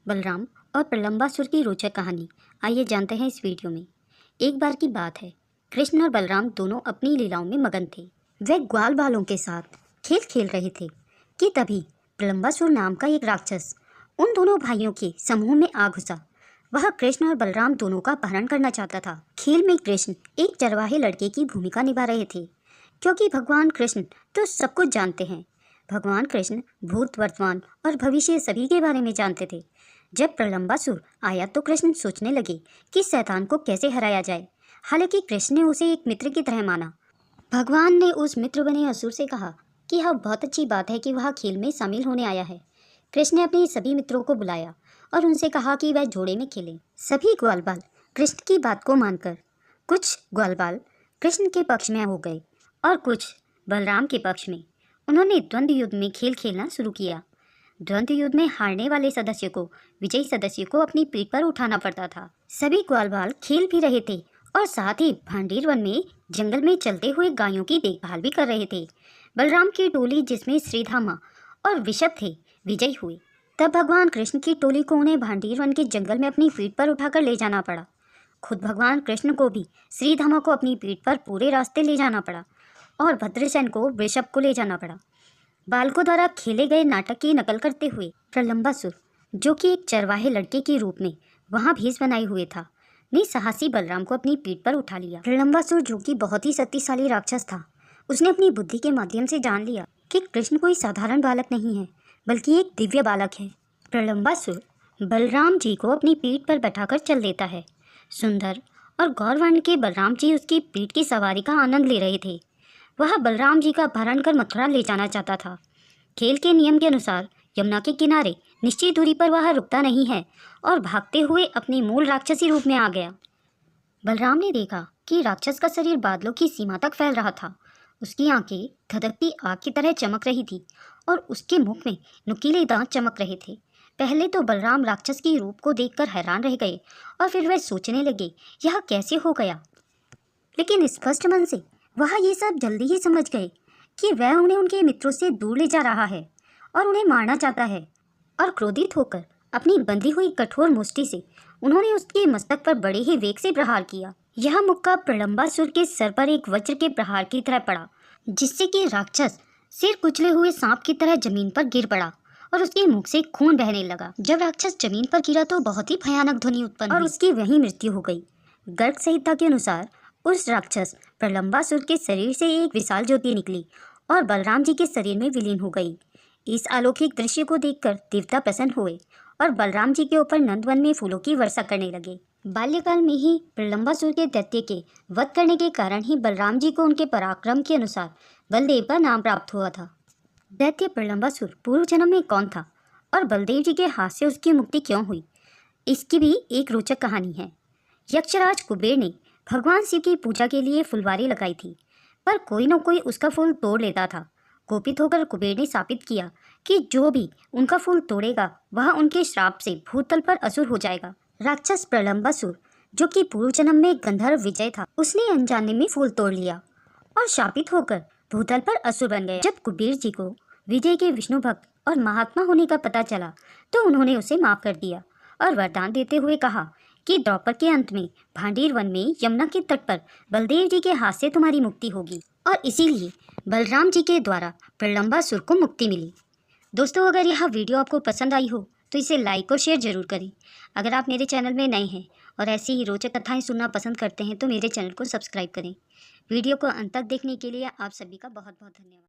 बलराम और प्रलंबासुर की रोचक कहानी। आइए जानते हैं इस वीडियो में। एक बार की बात है, कृष्ण और बलराम दोनों अपनी लीलाओं में मगन थे। वे ग्वाल बालों के साथ खेल खेल रहे थे कि तभी प्रलंबासुर नाम का एक राक्षस उन दोनों भाइयों के समूह में आ घुसा। वह कृष्ण और बलराम दोनों का अपहरण करना चाहता था। खेल में कृष्ण एक चरवाहे लड़के की भूमिका निभा रहे थे, क्योंकि भगवान कृष्ण तो सब कुछ जानते हैं। भगवान कृष्ण भूत, वर्तमान और भविष्य सभी के बारे में जानते थे। जब प्रलंबासुर आया तो कृष्ण सोचने लगे कि शैतान को कैसे हराया जाए। हालांकि कृष्ण ने उसे एक मित्र की तरह माना। भगवान ने उस मित्र बने असुर से कहा कि यह बहुत अच्छी बात है कि वह खेल में शामिल होने आया है। कृष्ण ने अपने सभी मित्रों को बुलाया और उनसे कहा कि वह जोड़े में खेलें। सभी ग्वालबाल कृष्ण की बात को मानकर कुछ ग्वालबाल कृष्ण के पक्ष में हो गए और कुछ बलराम के पक्ष में। उन्होंने द्वंद्व युद्ध में खेल खेलना शुरू किया। द्वंद्व युद्ध में हारने वाले सदस्य को विजयी सदस्य को अपनी पीठ पर उठाना पड़ता था। सभी ग्वालबाल खेल भी रहे थे और साथ ही भांडीर वन में जंगल में चलते हुए गायों की देखभाल भी कर रहे थे। बलराम की टोली, जिसमें श्रीधामा और विशप थे, विजयी हुई। तब भगवान कृष्ण की टोली को उन्हें भांडीर वन के जंगल में अपनी पीठ पर उठाकर ले जाना पड़ा। खुद भगवान कृष्ण को भी श्रीधामा को अपनी पीठ पर पूरे रास्ते ले जाना पड़ा और भद्रसेन को वृषभ को ले जाना पड़ा। बालकों द्वारा खेले गए नाटक की नकल करते हुए प्रलंबासुर, जो कि एक चरवाहे लड़के के रूप में वहां भेष बनाए हुए था, ने साहसी बलराम को अपनी पीठ पर उठा लिया। प्रलंबासुर, जो कि बहुत ही शक्तिशाली राक्षस था, उसने अपनी बुद्धि के माध्यम से जान लिया कि कृष्ण कोई साधारण बालक नहीं है, बल्कि एक दिव्य बालक है। प्रलंबासुर बलराम जी को अपनी पीठ पर बैठाकर चल देता है। सुंदर और गौरवर्ण के बलराम जी उसकी पीठ की सवारी का आनंद ले रहे थे। वह बलराम जी का अपहरण कर मथुरा ले जाना चाहता था। खेल के नियम के अनुसार यमुना के किनारे निश्चित दूरी पर वह रुकता नहीं है और भागते हुए अपने मूल राक्षसी रूप में आ गया। बलराम ने देखा कि राक्षस का शरीर बादलों की सीमा तक फैल रहा था। उसकी आंखें धधकती आग की तरह चमक रही थी और उसके मुख में नुकीले दांत चमक रहे थे। पहले तो बलराम राक्षस की रूप को देखकर हैरान रह गए और फिर वह सोचने लगे, यह कैसे हो गया। लेकिन स्पष्ट मन से वह ये सब जल्दी ही समझ गए कि वह उन्हें उनके मित्रों से दूर ले जा रहा है और उन्हें मारना चाहता है। और क्रोधित होकर अपनी बंधी हुई कठोर मुष्टि से उन्होंने उसके मस्तक पर बड़े ही वेग से प्रहार किया। यह मुक्का प्रलंबासुर के सर पर एक वज्र के प्रहार की तरह पड़ा, जिससे कि राक्षस सिर कुचले हुए सांप की तरह जमीन पर गिर पड़ा और उसके मुख से खून बहने लगा। जब राक्षस जमीन पर गिरा तो बहुत ही भयानक ध्वनि उत्पन्न हुई और उसकी वहीं मृत्यु हो गई। गर्ग संहिता के अनुसार उस राक्षस प्रलंबासुर के शरीर से एक विशाल ज्योति निकली और बलराम जी के शरीर में विलीन हो गई। इस अलौकिक दृश्य को देखकर देवता प्रसन्न हुए और बलराम जी के ऊपर नंदवन में फूलों की वर्षा करने लगे। बाल्यकाल में ही प्रलंबासुर के दैत्य के वध करने के कारण ही बलराम जी को उनके पराक्रम के अनुसार बलदेव का नाम प्राप्त हुआ था। दैत्य प्रलंबासुर पूर्व जन्म में कौन था और बलदेव जी के हाथ से उसकी मुक्ति क्यों हुई, इसकी भी एक रोचक कहानी है। यक्षराज कुबेर ने भगवान शिव की पूजा के लिए फुलवारी लगाई थी, पर कोई न कोई उसका फूल तोड़ लेता था। कोपित होकर कुबेर ने शापित किया कि जो भी उनका फूल तोड़ेगा वह उनके श्राप से भूतल पर असुर हो जाएगा। राक्षस प्रलंबासुर, जो कि पूर्व जन्म में गंधर्व विजय था, उसने अनजाने में फूल तोड़ लिया और शापित होकर भूतल पर असुर बन गया। जब कुबेर जी को विजय के विष्णु भक्त और महात्मा होने का पता चला तो उन्होंने उसे माफ कर दिया और वरदान देते हुए कहा कि द्वापर के अंत में भांडीर वन में यमुना के तट पर बलदेव जी के हाथ से तुम्हारी मुक्ति होगी। और इसीलिए बलराम जी के द्वारा प्रलंबासुर को मुक्ति मिली। दोस्तों, अगर यह वीडियो आपको पसंद आई हो तो इसे लाइक और शेयर जरूर करें। अगर आप मेरे चैनल में नए हैं और ऐसी ही रोचक कथाएं सुनना पसंद करते हैं तो मेरे चैनल को सब्सक्राइब करें। वीडियो को अंत तक देखने के लिए आप सभी का बहुत बहुत धन्यवाद।